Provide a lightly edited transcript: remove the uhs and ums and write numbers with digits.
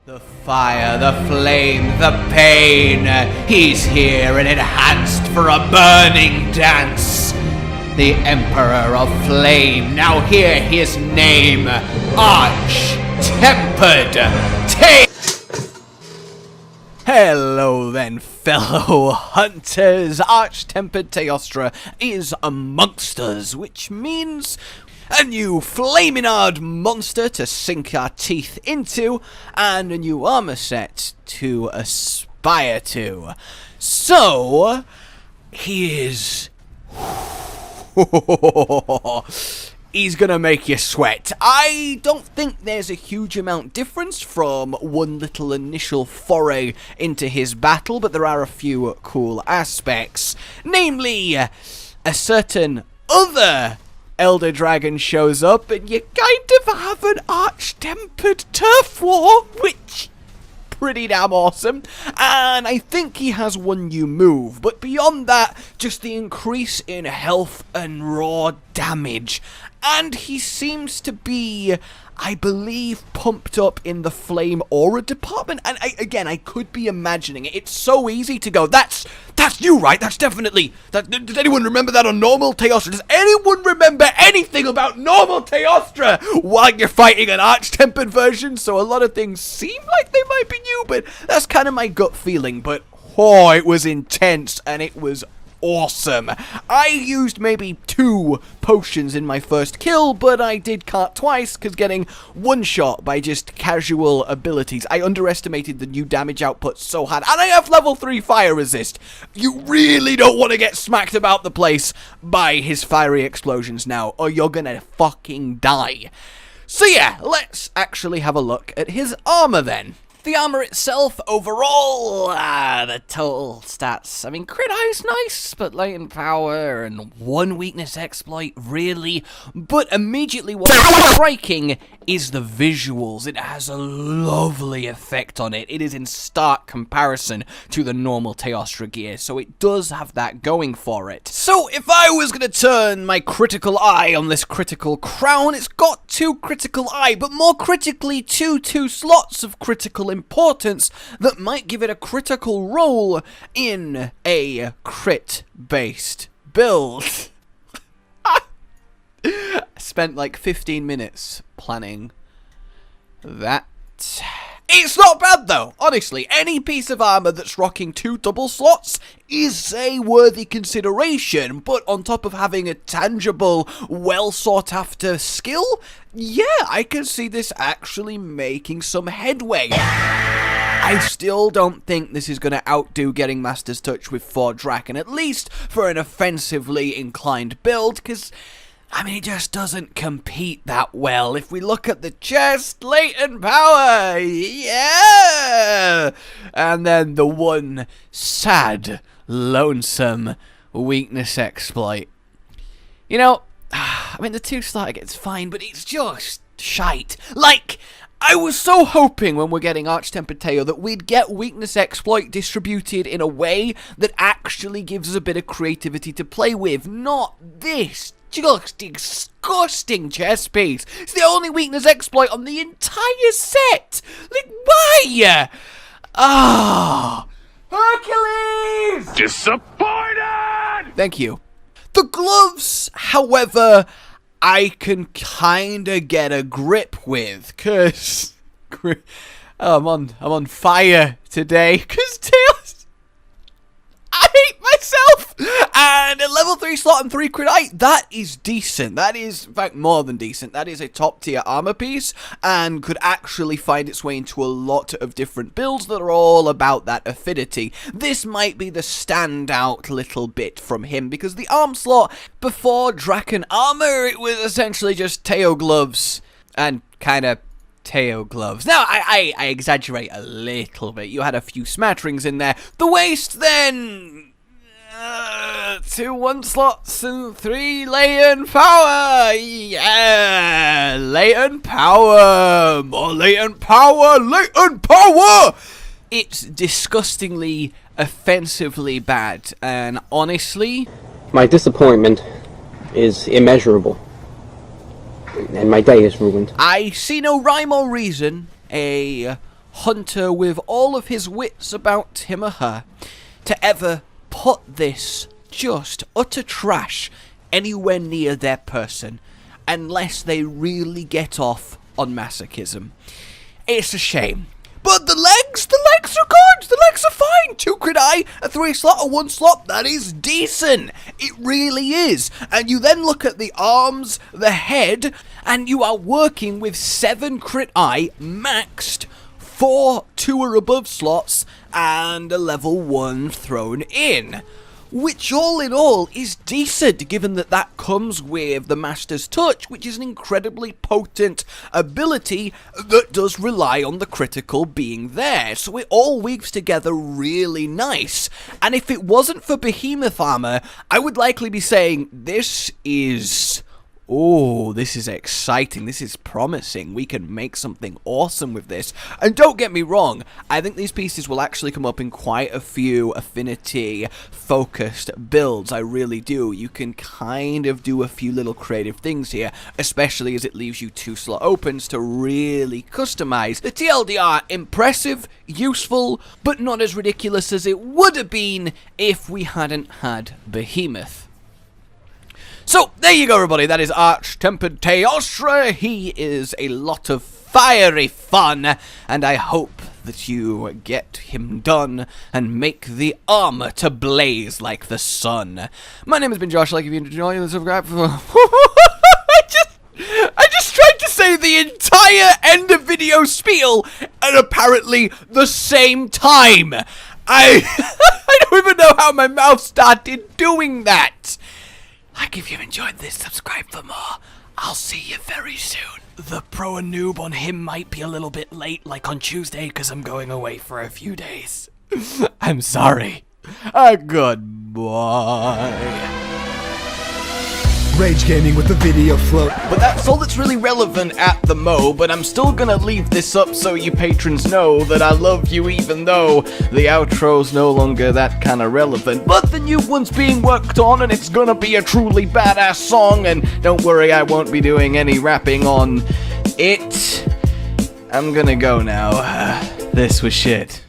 The fire, the flame, the pain, he's here and enhanced for a burning dance. The Emperor of Flame, now hear his name, Arch-Tempered Hello then, fellow hunters. Arch-Tempered Teostra is amongst us, which means a new flaming hard monster to sink our teeth into, and a new armor set to aspire to. So, he is... he's gonna make you sweat. I don't think there's a huge amount difference from one little initial foray into his battle, but there are a few cool aspects. Namely, a certain other Elder Dragon shows up, and you kind of have an Arch-Tempered turf war, which pretty damn awesome. And I think he has one new move, but beyond that, just the increase in health and raw damage. And he seems to be, I believe, pumped up in the flame aura department. And I could be imagining it. It's so easy to go, that's you, right? That's definitely... Does anyone remember that on normal Teostra? Does anyone remember anything about normal Teostra while you're fighting an Arch-Tempered version? So a lot of things seem like they might be new, but that's kind of my gut feeling. But, oh, it was intense, and it was awesome. I used maybe 2 potions in my first kill, but I did cart twice because getting one shot by just casual abilities. I underestimated the new damage output so hard, and I have level 3 fire resist. You really don't want to get smacked about the place by his fiery explosions now, or you're gonna fucking die. So yeah, let's actually have a look at his armor then. The armor itself, overall, the total stats. I mean, crit high is nice, but latent power and one weakness exploit, really. But immediately what's striking is the visuals. It has a lovely effect on it. It is in stark comparison to the normal Teostra gear, so it does have that going for it. So if I was going to turn my critical eye on this critical crown, it's got 2 critical eye, but more critically 2 slots of critical importance that might give it a critical role in a crit-based build. I spent like 15 minutes planning that. It's not bad though, honestly. Any piece of armor that's rocking 2 double slots is a worthy consideration, but on top of having a tangible, well sought after skill, yeah, I can see this actually making some headway. I still don't think this is going to outdo getting Master's Touch with 4 Draken, at least for an offensively inclined build, because I mean, it just doesn't compete that well. If we look at the chest, latent power, yeah! And then the one sad, lonesome weakness exploit. You know, I mean, the 2 starter gets fine, but it's just shite. Like, I was so hoping when we're getting Arch-Tempered Teo that we'd get weakness exploit distributed in a way that actually gives us a bit of creativity to play with, not this just disgusting chest piece. It's the only weakness exploit on the entire set. Like, why? Hercules! Disappointed! Thank you. The gloves, however, I can kinda get a grip with, cause I'm on fire today, cause Tails, I hate myself. And a level 3 slot and 3 crit height, that is decent. That is, in fact, more than decent. That is a top tier armor piece and could actually find its way into a lot of different builds that are all about that affinity. This might be the standout little bit from him because the arm slot before Draken armor, it was essentially just Teo gloves and kind of Teo gloves. Now, I exaggerate a little bit. You had a few smatterings in there. The waist, then 2 1 slots and 3 latent power. Yeah, latent power. More latent power. Latent power. It's disgustingly offensively bad, and honestly, my disappointment is immeasurable. And my day is ruined. I see no rhyme or reason a hunter with all of his wits about him or her to ever put this just utter trash anywhere near their person unless they really get off on masochism. It's a shame. But the legs are good. The legs are fine. 2 crit eye, a 3 slot, a 1 slot. That is decent. It really is. And you then look at the arms, the head, and you are working with 7 crit eye maxed, 4 2 or above slots, and a level 1 thrown in. Which all in all is decent, given that that comes with the Master's Touch, which is an incredibly potent ability that does rely on the critical being there. So it all weaves together really nice. And if it wasn't for Behemoth Armor, I would likely be saying this is... oh, this is exciting, this is promising, we can make something awesome with this. And don't get me wrong, I think these pieces will actually come up in quite a few affinity-focused builds, I really do. You can kind of do a few little creative things here, especially as it leaves you 2 slot opens to really customize. The TLDR, impressive, useful, but not as ridiculous as it would have been if we hadn't had Behemoth. So, there you go everybody, that is Arch-Tempered Teostra. He is a lot of fiery fun, and I hope that you get him done and make the armor to blaze like the sun. My name has been Josh, like if you enjoyed the subscribe for... I just tried to say the entire end of video spiel at apparently the same time. I don't even know how my mouth started doing that. Like if you enjoyed this, subscribe for more. I'll see you very soon. The pro and noob on him might be a little bit late, like on Tuesday, because I'm going away for a few days. I'm sorry. Goodbye. Rage Gaming with the video float. But that's all that's really relevant at the mo, but I'm still gonna leave this up so you patrons know that I love you even though the outro's no longer that kind of relevant. But the new one's being worked on and it's gonna be a truly badass song, and don't worry, I won't be doing any rapping on it. I'm gonna go now. This was shit.